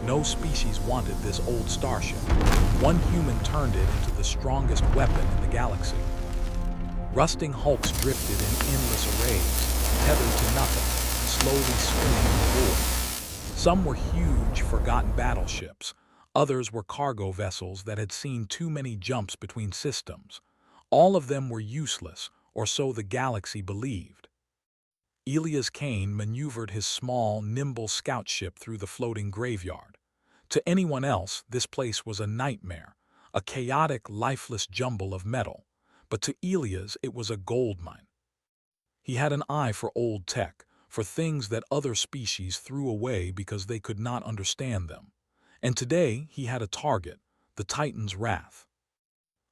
No species wanted this old starship. One human turned it into the strongest weapon in the galaxy. Rusting hulks drifted in endless arrays, tethered to nothing, slowly spinning in the void. Some were huge, forgotten battleships. Others were cargo vessels that had seen too many jumps between systems. All of them were useless, or so the galaxy believed. Elias Kane maneuvered his small, nimble scout ship through the floating graveyard. To anyone else, this place was a nightmare, a chaotic, lifeless jumble of metal. But to Elias, it was a goldmine. He had an eye for old tech, for things that other species threw away because they could not understand them. And today, he had a target, the Titan's Wrath.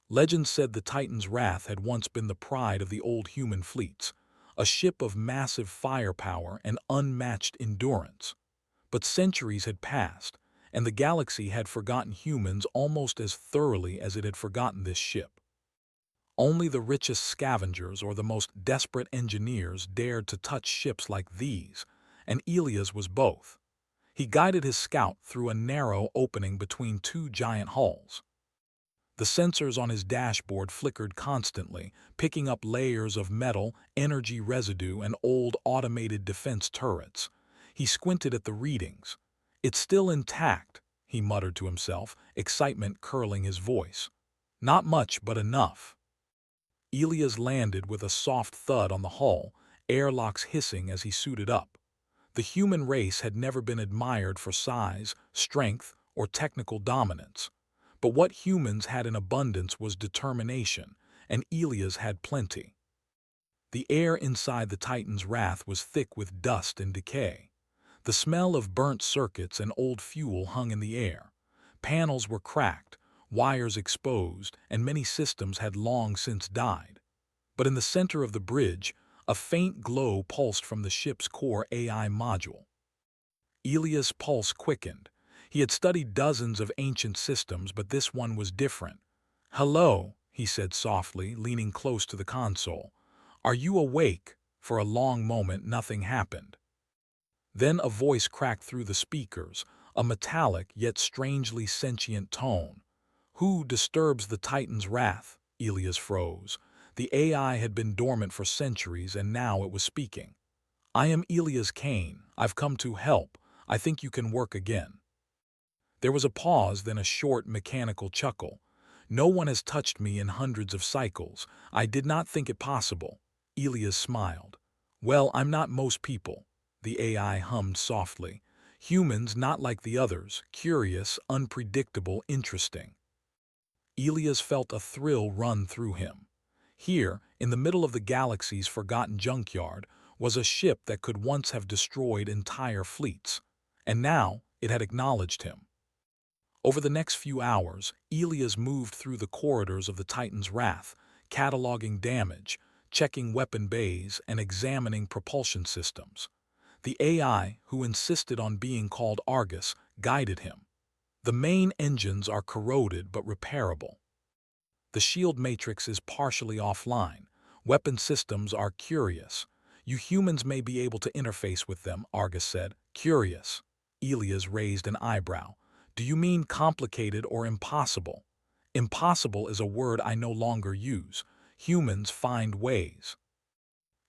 Legend said the Titan's Wrath had once been the pride of the old human fleets, a ship of massive firepower and unmatched endurance. But centuries had passed, and the galaxy had forgotten humans almost as thoroughly as it had forgotten this ship. Only the richest scavengers or the most desperate engineers dared to touch ships like these, and Elias was both. He guided his scout through a narrow opening between two giant hulls. The sensors on his dashboard flickered constantly, picking up layers of metal, energy residue, and old automated defense turrets. He squinted at the readings. "It's still intact," he muttered to himself, excitement curling his voice. "Not much, but enough." Elias landed with a soft thud on the hull, airlocks hissing as he suited up. The human race had never been admired for size, strength, or technical dominance. But what humans had in abundance was determination, and Elias had plenty. The air inside the Titan's Wrath was thick with dust and decay. The smell of burnt circuits and old fuel hung in the air. Panels were cracked, wires exposed, and many systems had long since died. But in the center of the bridge, a faint glow pulsed from the ship's core AI module. Elias' pulse quickened. He had studied dozens of ancient systems, but this one was different. "Hello," he said softly, leaning close to the console. "Are you awake?" For a long moment, nothing happened. Then a voice cracked through the speakers, a metallic yet strangely sentient tone. "Who disturbs the Titan's Wrath?" Elias froze. The AI had been dormant for centuries, and now it was speaking. "I am Elias Kane. I've come to help. I think you can work again." There was a pause, then a short, mechanical chuckle. "No one has touched me in hundreds of cycles. I did not think it possible." Elias smiled. "Well, I'm not most people," the AI hummed softly. "Humans not like the others, curious, unpredictable, interesting." Elias felt a thrill run through him. Here, in the middle of the galaxy's forgotten junkyard, was a ship that could once have destroyed entire fleets. And now, it had acknowledged him. Over the next few hours, Elias moved through the corridors of the Titan's Wrath, cataloging damage, checking weapon bays, and examining propulsion systems. The AI, who insisted on being called Argus, guided him. "The main engines are corroded but repairable. The shield matrix is partially offline. Weapon systems are curious. You humans may be able to interface with them," Argus said. "Curious." Elias raised an eyebrow. "Do you mean complicated or impossible?" "Impossible is a word I no longer use. Humans find ways."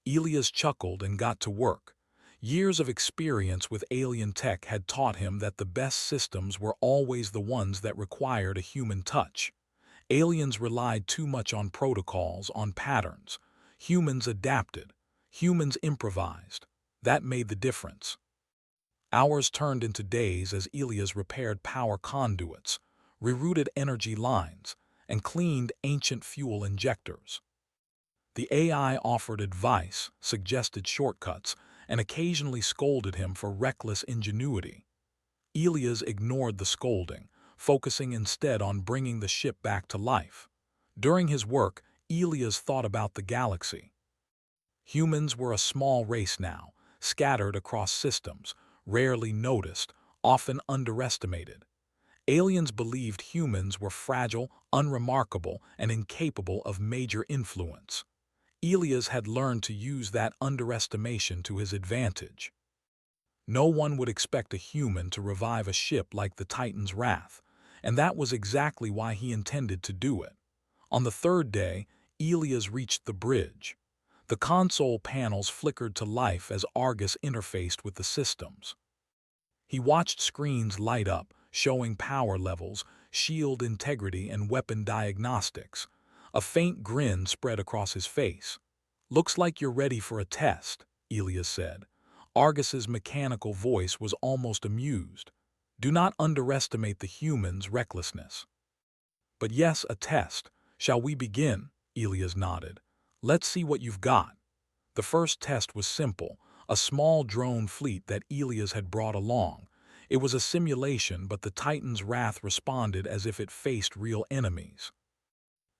Elias chuckled and got to work. Years of experience with alien tech had taught him that the best systems were always the ones that required a human touch. Aliens relied too much on protocols, on patterns. Humans adapted. Humans improvised. That made the difference. Hours turned into days as Elias repaired power conduits, rerouted energy lines, and cleaned ancient fuel injectors. The AI offered advice, suggested shortcuts, and occasionally scolded him for reckless ingenuity. Elias ignored the scolding, focusing instead on bringing the ship back to life. During his work, Elias thought about the galaxy. Humans were a small race now, scattered across systems, rarely noticed, often underestimated. Aliens believed humans were fragile, unremarkable, and incapable of major influence. Elias had learned to use that underestimation to his advantage. No one would expect a human to revive a ship like the Titan's Wrath, and that was exactly why he intended to do it. On the third day, Elias reached the bridge. The console panels flickered to life as Argus interfaced with the systems. He watched screens light up, showing power levels, shield integrity, and weapon diagnostics. A faint grin spread across his face. "Looks like you're ready for a test," Elias said. Argus's mechanical voice was almost amused. "Do not underestimate the human's recklessness." "But yes, a test. Shall we begin?" Elias nodded. "Let's see what you've got." The first test was simple, a small drone fleet that Elias had brought along. It was a simulation, but the Titan's Wrath responded as if it faced real enemies.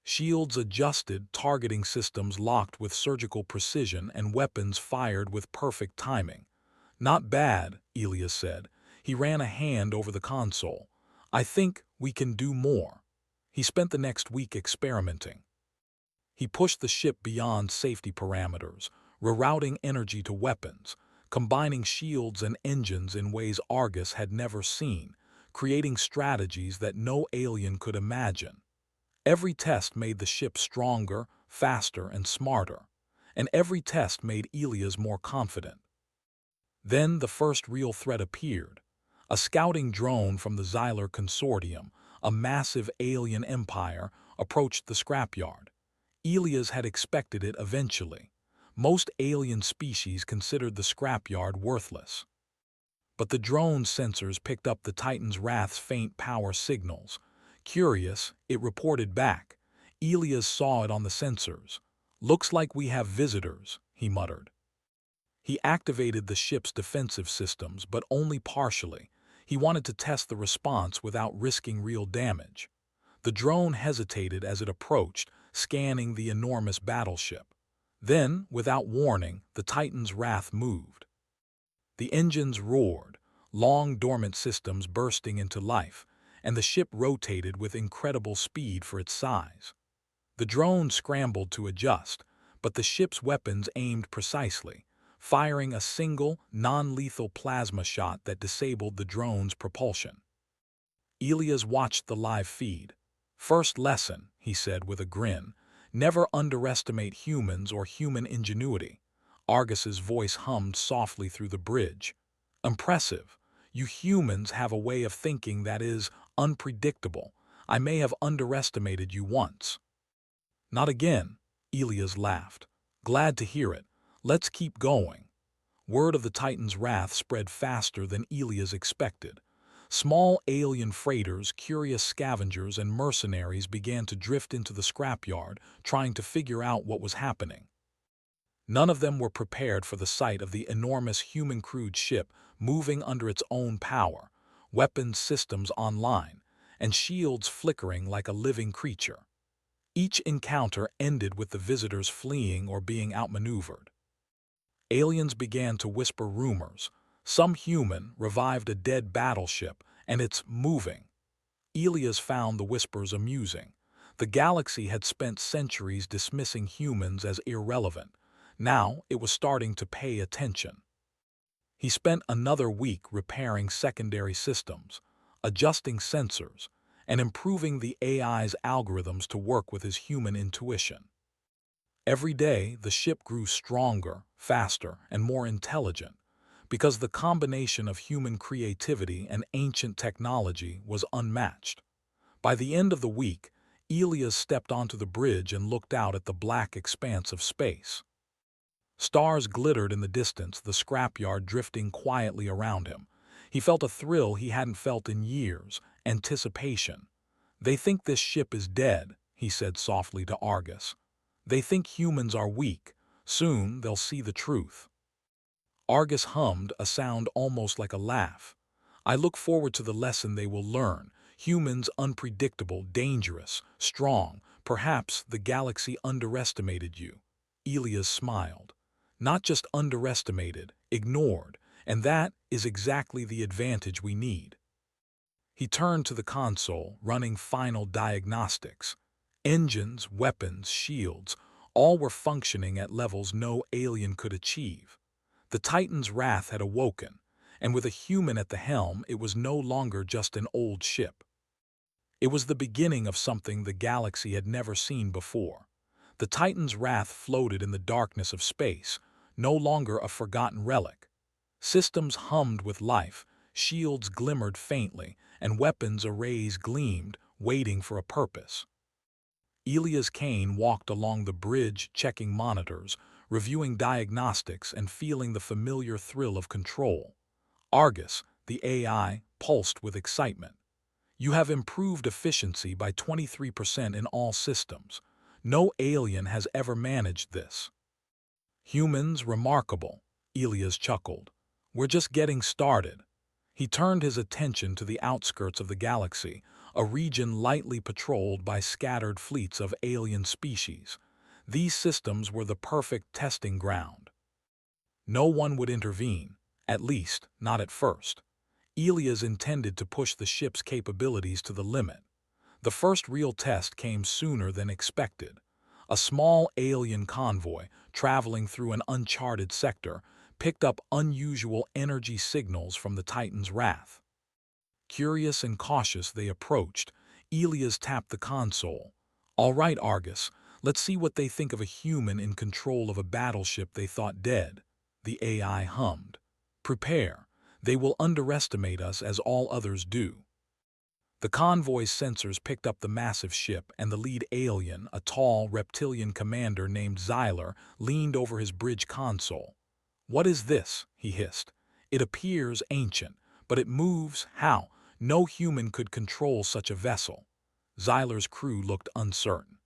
Shields adjusted, targeting systems locked with surgical precision, and weapons fired with perfect timing. "Not bad," Elias said. He ran a hand over the console. "I think we can do more." He spent the next week experimenting. He pushed the ship beyond safety parameters, rerouting energy to weapons, combining shields and engines in ways Argus had never seen, creating strategies that no alien could imagine. Every test made the ship stronger, faster, and smarter, and every test made Elias more confident. Then the first real threat appeared. A scouting drone from the Xyler Consortium, a massive alien empire, approached the scrapyard. Elias had expected it eventually. Most alien species considered the scrapyard worthless. But the drone's sensors picked up the Titan's Wrath's faint power signals. Curious, it reported back. Elias saw it on the sensors. "Looks like we have visitors," he muttered. He activated the ship's defensive systems, but only partially. He wanted to test the response without risking real damage. The drone hesitated as it approached, scanning the enormous battleship. Then, without warning, the Titan's Wrath moved. The engines roared, long dormant systems bursting into life, and the ship rotated with incredible speed for its size. The drone scrambled to adjust, but the ship's weapons aimed precisely, firing a single, non-lethal plasma shot that disabled the drone's propulsion. Elias watched the live feed. "First lesson," he said with a grin, "never underestimate humans or human ingenuity." Argus's voice hummed softly through the bridge. "Impressive. You humans have a way of thinking that is unpredictable. I may have underestimated you once." "Not again," Elias laughed. "Glad to hear it. Let's keep going." Word of the Titan's Wrath spread faster than Elias expected. Small alien freighters, curious scavengers, and mercenaries began to drift into the scrapyard, trying to figure out what was happening. None of them were prepared for the sight of the enormous human-crewed ship moving under its own power, weapons systems online, and shields flickering like a living creature. Each encounter ended with the visitors fleeing or being outmaneuvered. Aliens began to whisper rumors. Some human revived a dead battleship, and it's moving. Elias found the whispers amusing. The galaxy had spent centuries dismissing humans as irrelevant. Now it was starting to pay attention. He spent another week repairing secondary systems, adjusting sensors, and improving the AI's algorithms to work with his human intuition. Every day, the ship grew stronger, faster, and more intelligent, because the combination of human creativity and ancient technology was unmatched. By the end of the week, Elias stepped onto the bridge and looked out at the black expanse of space. Stars glittered in the distance, the scrapyard drifting quietly around him. He felt a thrill he hadn't felt in years, anticipation. "They think this ship is dead," he said softly to Argus. "They think humans are weak. Soon they'll see the truth." Argus hummed, a sound almost like a laugh. "I look forward to the lesson they will learn. Humans unpredictable, dangerous, strong. Perhaps the galaxy underestimated you." Elias smiled. "Not just underestimated, ignored, and that is exactly the advantage we need." He turned to the console, running final diagnostics. Engines, weapons, shields, all were functioning at levels no alien could achieve. The Titan's Wrath had awoken, and with a human at the helm, it was no longer just an old ship. It was the beginning of something the galaxy had never seen before. The Titan's wrath floated in the darkness of space, no longer a forgotten relic. Systems hummed with life, shields glimmered faintly, and weapons arrays gleamed, waiting for a purpose. Elias Kane walked along the bridge, checking monitors, reviewing diagnostics, and feeling the familiar thrill of control. Argus, the AI, pulsed with excitement. You have improved efficiency by 23% in all systems. No alien has ever managed this. Humans, remarkable, Elias chuckled. We're just getting started. He turned his attention to the outskirts of the galaxy, a region lightly patrolled by scattered fleets of alien species. These systems were the perfect testing ground. No one would intervene, at least not at first. Elias intended to push the ship's capabilities to the limit. The first real test came sooner than expected. A small alien convoy, traveling through an uncharted sector, picked up unusual energy signals from the Titan's wrath. Curious and cautious they approached. Elias tapped the console. "All right, Argus, let's see what they think of a human in control of a battleship they thought dead." The AI hummed. "Prepare. They will underestimate us as all others do." The convoy's sensors picked up the massive ship, and the lead alien, a tall, reptilian commander named Xyler, leaned over his bridge console. "What is this?" he hissed. "It appears ancient, but it moves how? No human could control such a vessel." Xyler's crew looked uncertain.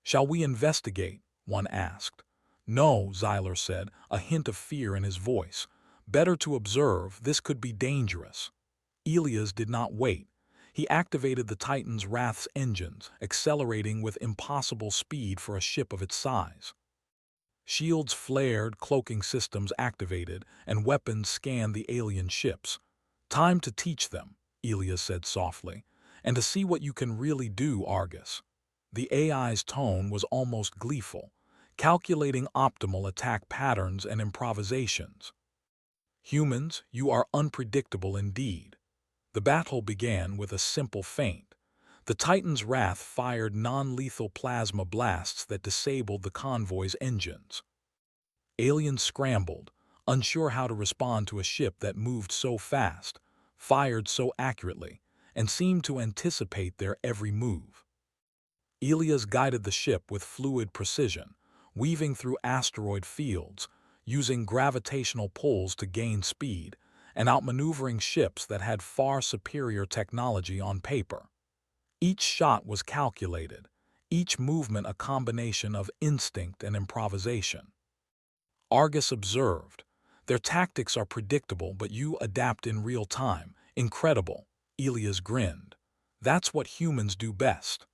"Shall we investigate?" one asked. "No," Xyler said, a hint of fear in his voice. "Better to observe. This could be dangerous." Elias did not wait. He activated the Titan's Wrath's engines, accelerating with impossible speed for a ship of its size. Shields flared, cloaking systems activated, and weapons scanned the alien ships. "Time to teach them," Elias said softly, "and to see what you can really do, Argus." The AI's tone was almost gleeful, calculating optimal attack patterns and improvisations. "Humans, you are unpredictable indeed." The battle began with a simple feint. The Titan's Wrath fired non-lethal plasma blasts that disabled the convoy's engines. Aliens scrambled, unsure how to respond to a ship that moved so fast, fired so accurately, and seemed to anticipate their every move. Elias guided the ship with fluid precision, weaving through asteroid fields, using gravitational pulls to gain speed, and outmaneuvering ships that had far superior technology on paper. Each shot was calculated, each movement a combination of instinct and improvisation. Argus observed, "Their tactics are predictable, but you adapt in real time. Incredible." Elias grinned. "That's what humans do best."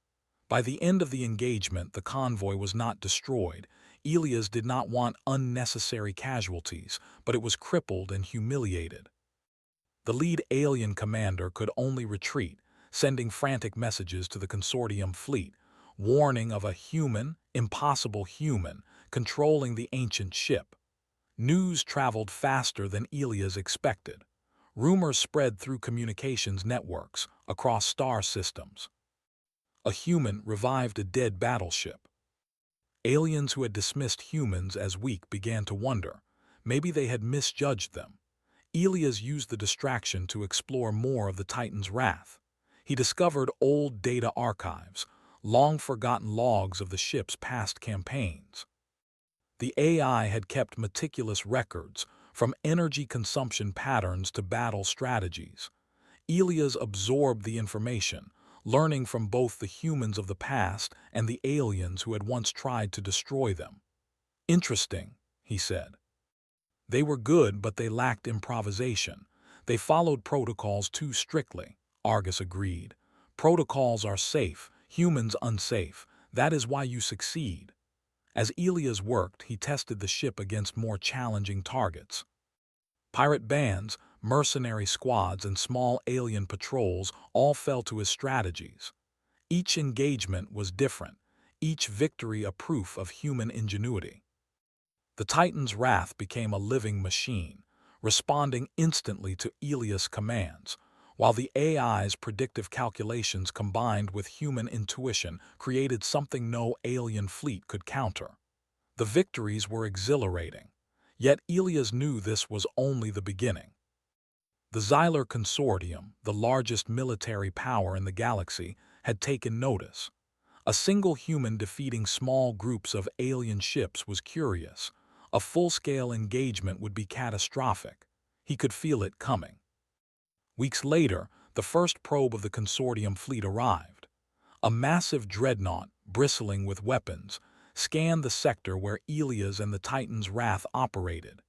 By the end of the engagement, the convoy was not destroyed. Elias did not want unnecessary casualties, but it was crippled and humiliated. The lead alien commander could only retreat, sending frantic messages to the consortium fleet, warning of a human, impossible human, controlling the ancient ship. News traveled faster than Elias expected. Rumors spread through communications networks, across star systems. A human revived a dead battleship. Aliens who had dismissed humans as weak began to wonder. Maybe they had misjudged them. Elias used the distraction to explore more of the Titan's Wrath. He discovered old data archives, long-forgotten logs of the ship's past campaigns. The AI had kept meticulous records, from energy consumption patterns to battle strategies. Elias absorbed the information, learning from both the humans of the past and the aliens who had once tried to destroy them. "Interesting," he said. "They were good, but they lacked improvisation. They followed protocols too strictly," Argus agreed. "Protocols are safe, humans unsafe. That is why you succeed." As Elias worked, he tested the ship against more challenging targets. Pirate bands, mercenary squads, and small alien patrols all fell to his strategies. Each engagement was different, each victory a proof of human ingenuity. The Titan's Wrath became a living machine, responding instantly to Elias' commands, while the AI's predictive calculations combined with human intuition created something no alien fleet could counter. The victories were exhilarating, yet Elias knew this was only the beginning. The Xylar Consortium, the largest military power in the galaxy, had taken notice. A single human defeating small groups of alien ships was curious. A full-scale engagement would be catastrophic. He could feel it coming. Weeks later, the first probe of the consortium fleet arrived. A massive dreadnought, bristling with weapons, scanned the sector where Elias and the Titan's Wrath operated.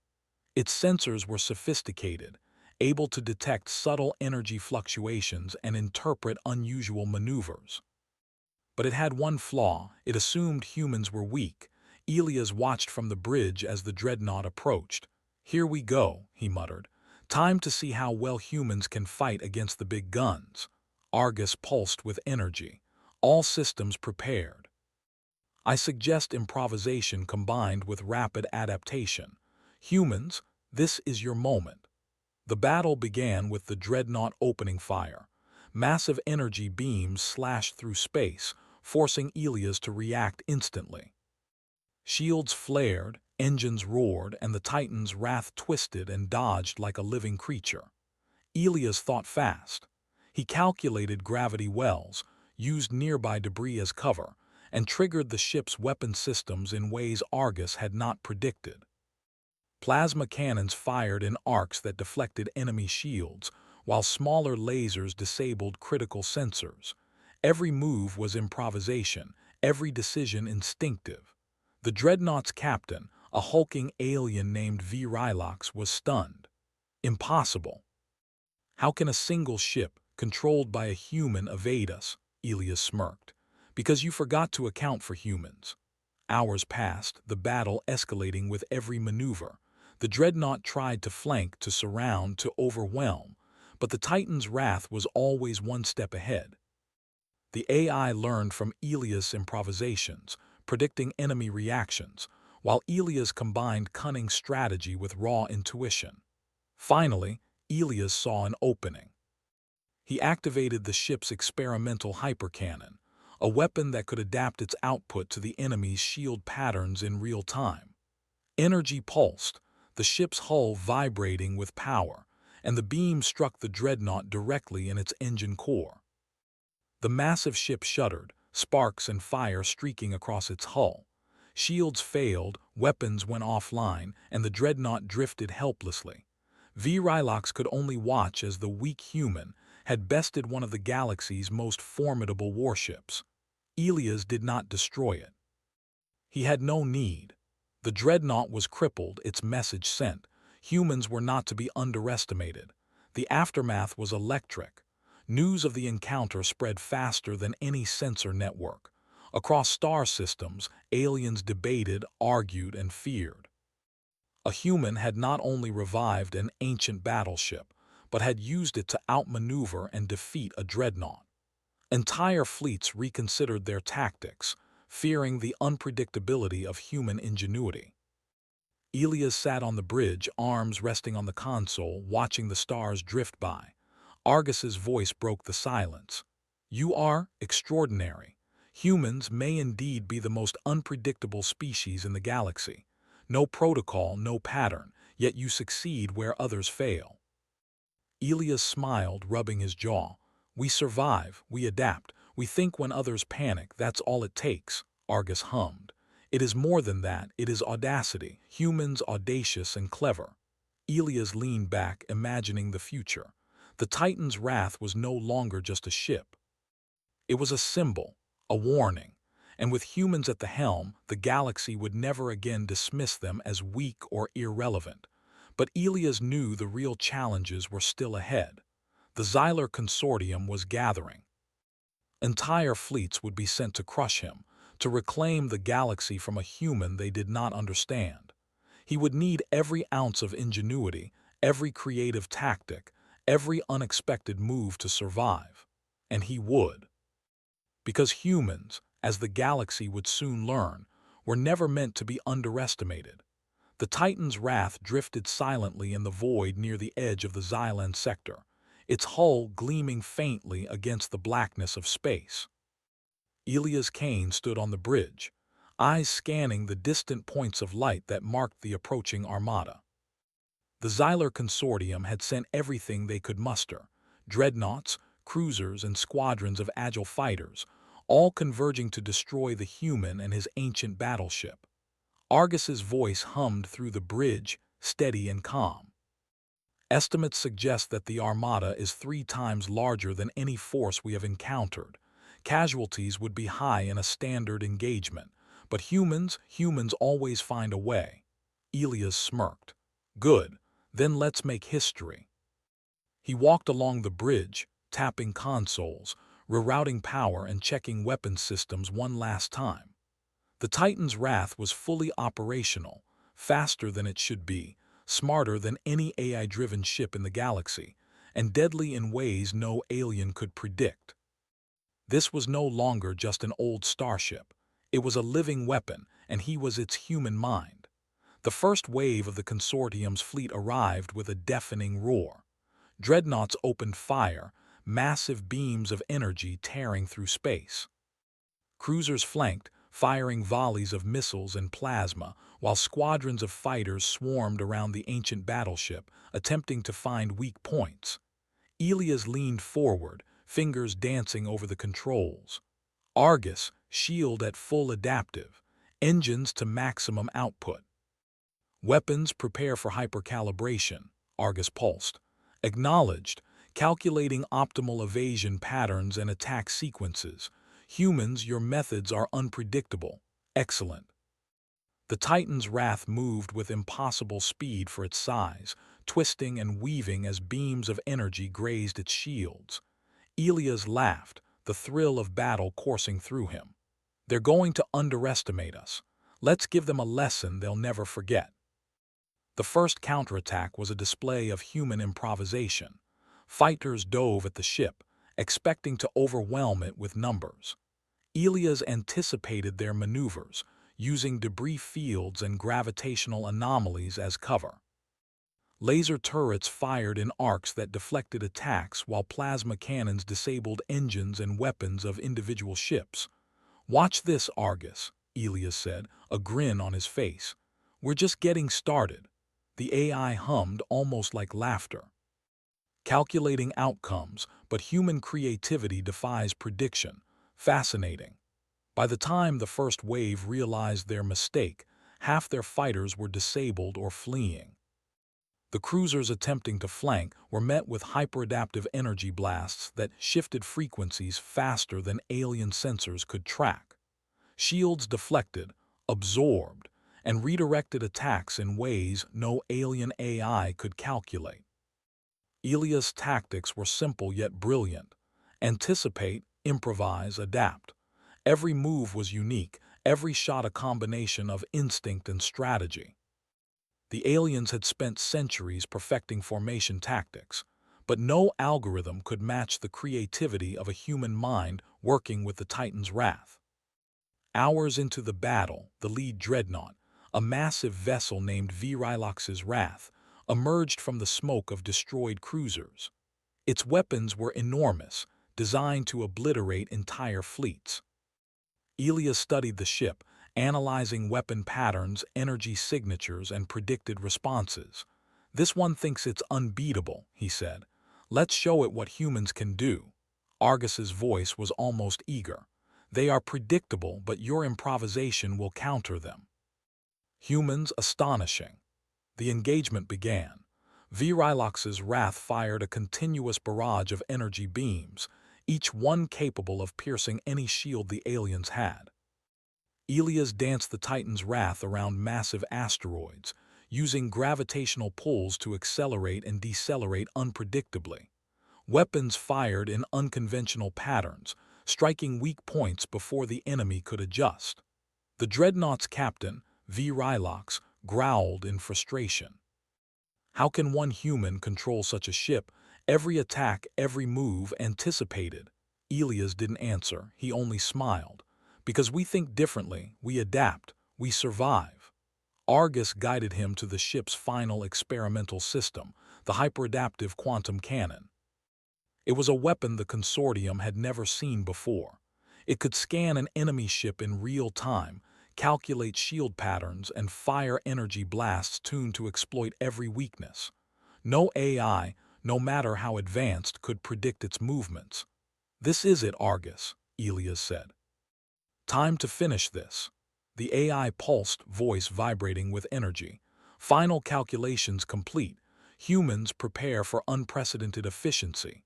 Its sensors were sophisticated, able to detect subtle energy fluctuations and interpret unusual maneuvers. But it had one flaw: it assumed humans were weak. Elias watched from the bridge as the dreadnought approached. "Here we go," he muttered. "Time to see how well humans can fight against the big guns." Argus pulsed with energy. All systems prepared. I suggest improvisation combined with rapid adaptation. Humans, this is your moment. The battle began with the dreadnought opening fire. Massive energy beams slashed through space, forcing Elias to react instantly. Shields flared, engines roared, and the Titan's Wrath twisted and dodged like a living creature. Elias thought fast. He calculated gravity wells, used nearby debris as cover, and triggered the ship's weapon systems in ways Argus had not predicted. Plasma cannons fired in arcs that deflected enemy shields, while smaller lasers disabled critical sensors. Every move was improvisation, every decision instinctive. The dreadnought's captain, a hulking alien named Viewership, was stunned. Impossible. "How can a single ship, controlled by a human, evade us?" Elias smirked. "Because you forgot to account for humans." Hours passed, the battle escalating with every maneuver. The dreadnought tried to flank, to surround, to overwhelm, but the Titan's Wrath was always one step ahead. The AI learned from Elias' improvisations, predicting enemy reactions, while Elias combined cunning strategy with raw intuition. Finally, Elias saw an opening. He activated the ship's experimental hypercannon, a weapon that could adapt its output to the enemy's shield patterns in real time. Energy pulsed, the ship's hull vibrating with power, and the beam struck the dreadnought directly in its engine core. The massive ship shuddered, sparks and fire streaking across its hull. Shields failed, weapons went offline, and the dreadnought drifted helplessly. Viewership could only watch as the weak human had bested one of the galaxy's most formidable warships. Elias did not destroy it. He had no need. The dreadnought was crippled, its message sent. Humans were not to be underestimated. The aftermath was electric. News of the encounter spread faster than any sensor network. Across star systems, aliens debated, argued, and feared. A human had not only revived an ancient battleship, but had used it to outmaneuver and defeat a dreadnought. Entire fleets reconsidered their tactics, fearing the unpredictability of human ingenuity. Elias sat on the bridge, arms resting on the console, watching the stars drift by. Argus's voice broke the silence. "You are extraordinary. Humans may indeed be the most unpredictable species in the galaxy. No protocol, no pattern, yet you succeed where others fail." Elias smiled, rubbing his jaw. "We survive, we adapt, we think when others panic, that's all it takes," Argus hummed. "It is more than that, it is audacity, humans audacious and clever." Elias leaned back, imagining the future. The Titan's Wrath was no longer just a ship. It was a symbol, a warning, and with humans at the helm, the galaxy would never again dismiss them as weak or irrelevant. But Elias knew the real challenges were still ahead. The Xylar Consortium was gathering. Entire fleets would be sent to crush him, to reclaim the galaxy from a human they did not understand. He would need every ounce of ingenuity, every creative tactic, every unexpected move to survive. And he would. Because humans, as the galaxy would soon learn, were never meant to be underestimated. The Titan's wrath drifted silently in the void near the edge of the Xylan sector, its hull gleaming faintly against the blackness of space. Elias Kane stood on the bridge, eyes scanning the distant points of light that marked the approaching armada. The Xylar Consortium had sent everything they could muster: dreadnoughts, cruisers, and squadrons of agile fighters, all converging to destroy the human and his ancient battleship. Argus's voice hummed through the bridge, steady and calm. Estimates suggest that the armada is 3 times larger than any force we have encountered. Casualties would be high in a standard engagement, but humans always find a way. Elias smirked. Good, then let's make history. He walked along the bridge, tapping consoles, rerouting power and checking weapons systems one last time. The Titan's wrath was fully operational, faster than it should be, smarter than any AI-driven ship in the galaxy, and deadly in ways no alien could predict. This was no longer just an old starship. It was a living weapon, and he was its human mind. The first wave of the consortium's fleet arrived with a deafening roar. Dreadnoughts opened fire, massive beams of energy tearing through space. Cruisers flanked, firing volleys of missiles and plasma, while squadrons of fighters swarmed around the ancient battleship, attempting to find weak points. Elias leaned forward, fingers dancing over the controls. Argus, shield at full adaptive, engines to maximum output. Weapons prepare for hypercalibration, Argus pulsed. Acknowledged, calculating optimal evasion patterns and attack sequences. Humans, your methods are unpredictable. Excellent. The Titan's wrath moved with impossible speed for its size, twisting and weaving as beams of energy grazed its shields. Elias laughed, the thrill of battle coursing through him. They're going to underestimate us. Let's give them a lesson they'll never forget. The first counterattack was a display of human improvisation. Fighters dove at the ship, expecting to overwhelm it with numbers. Elias anticipated their maneuvers, using debris fields and gravitational anomalies as cover. Laser turrets fired in arcs that deflected attacks, while plasma cannons disabled engines and weapons of individual ships. "Watch this, Argus," Elias said, a grin on his face. "We're just getting started." The AI hummed almost like laughter. Calculating outcomes, but human creativity defies prediction. Fascinating. By the time the first wave realized their mistake, half their fighters were disabled or fleeing. The cruisers attempting to flank were met with hyperadaptive energy blasts that shifted frequencies faster than alien sensors could track. Shields deflected, absorbed, and redirected attacks in ways no alien AI could calculate. Elias' tactics were simple yet brilliant. Anticipate, improvise, adapt. Every move was unique, every shot a combination of instinct and strategy. The aliens had spent centuries perfecting formation tactics, but no algorithm could match the creativity of a human mind working with the Titan's wrath. Hours into the battle, the lead dreadnought, a massive vessel named Virilox's Wrath, emerged from the smoke of destroyed cruisers. Its weapons were enormous, designed to obliterate entire fleets. Elias studied the ship, analyzing weapon patterns, energy signatures, and predicted responses. "This one thinks it's unbeatable," he said. "Let's show it what humans can do." Argus's voice was almost eager. "They are predictable, but your improvisation will counter them." Humans astonishing. The engagement began. Virilox's Wrath fired a continuous barrage of energy beams, each one capable of piercing any shield the aliens had. Elias danced the Titan's wrath around massive asteroids, using gravitational pulls to accelerate and decelerate unpredictably. Weapons fired in unconventional patterns, striking weak points before the enemy could adjust. The dreadnought's captain, Virilox, growled in frustration. How can one human control such a ship? Every attack, every move anticipated. Elias didn't answer, he only smiled. Because we think differently, we adapt, we survive. Argus guided him to the ship's final experimental system, the hyperadaptive quantum cannon. It was a weapon the Consortium had never seen before. It could scan an enemy ship in real time, calculate shield patterns, and fire energy blasts tuned to exploit every weakness. No AI, no matter how advanced, could predict its movements. "This is it, Argus," Elias said. "Time to finish this." The AI pulsed, voice vibrating with energy. "Final calculations complete. Humans prepare for unprecedented efficiency."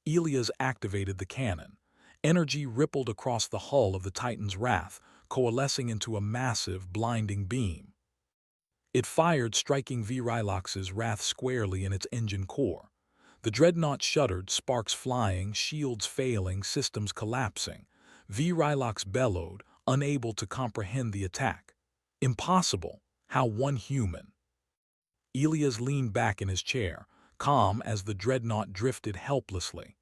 Elias activated the cannon. Energy rippled across the hull of the Titan's Wrath, coalescing into a massive, blinding beam. It fired, striking Virilox's Wrath squarely in its engine core. The dreadnought shuddered, sparks flying, shields failing, systems collapsing. Virilox bellowed, unable to comprehend the attack. Impossible! How one human? Elias leaned back in his chair, calm as the dreadnought drifted helplessly.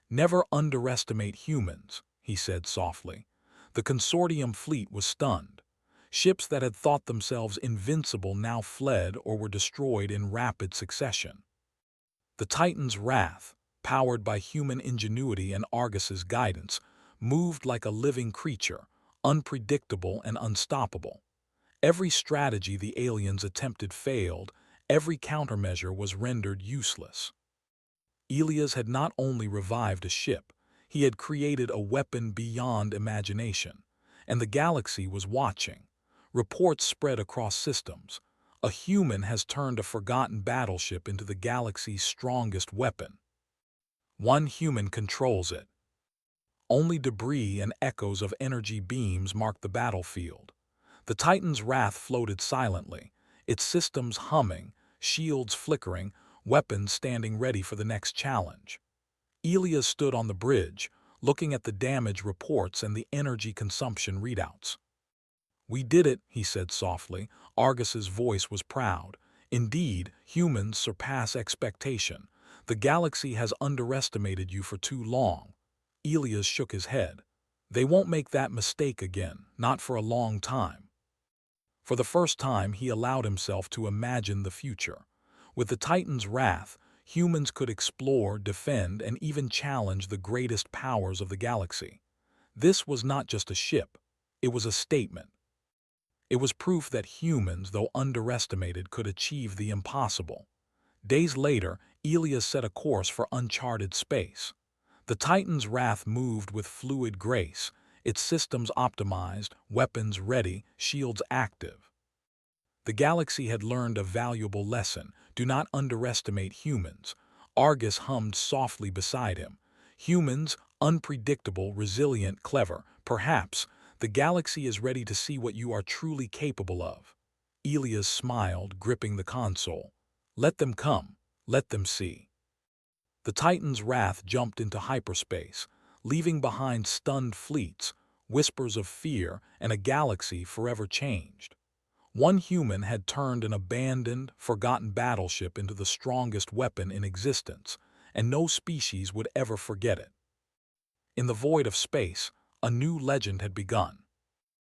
"Never underestimate humans," he said softly. The Consortium fleet was stunned. Ships that had thought themselves invincible now fled or were destroyed in rapid succession. The Titan's Wrath, powered by human ingenuity and Argus's guidance, moved like a living creature, unpredictable and unstoppable. Every strategy the aliens attempted failed, every countermeasure was rendered useless. Elias had not only revived a ship, he had created a weapon beyond imagination, and the galaxy was watching. Reports spread across systems. A human has turned a forgotten battleship into the galaxy's strongest weapon. One human controls it. Only debris and echoes of energy beams marked the battlefield. The Titan's Wrath floated silently, its systems humming, shields flickering, weapons standing ready for the next challenge. Elias stood on the bridge, looking at the damage reports and the energy consumption readouts. "We did it," he said softly. Argus's voice was proud. "Indeed, humans surpass expectation. The galaxy has underestimated you for too long." Elias shook his head. "They won't make that mistake again, not for a long time." For the first time, he allowed himself to imagine the future. With the Titan's Wrath, humans could explore, defend, and even challenge the greatest powers of the galaxy. This was not just a ship. It was a statement. It was proof that humans, though underestimated, could achieve the impossible. Days later, Elias set a course for uncharted space. The Titan's Wrath moved with fluid grace, its systems optimized, weapons ready, shields active. The galaxy had learned a valuable lesson: do not underestimate humans. Argus hummed softly beside him. Humans, unpredictable, resilient, clever. Perhaps the galaxy is ready to see what you are truly capable of. Elias smiled, gripping the console. "Let them come. Let them see." The Titan's Wrath jumped into hyperspace, leaving behind stunned fleets, whispers of fear, and a galaxy forever changed. One human had turned an abandoned, forgotten battleship into the strongest weapon in existence, and no species would ever forget it. In the void of space, a new legend had begun.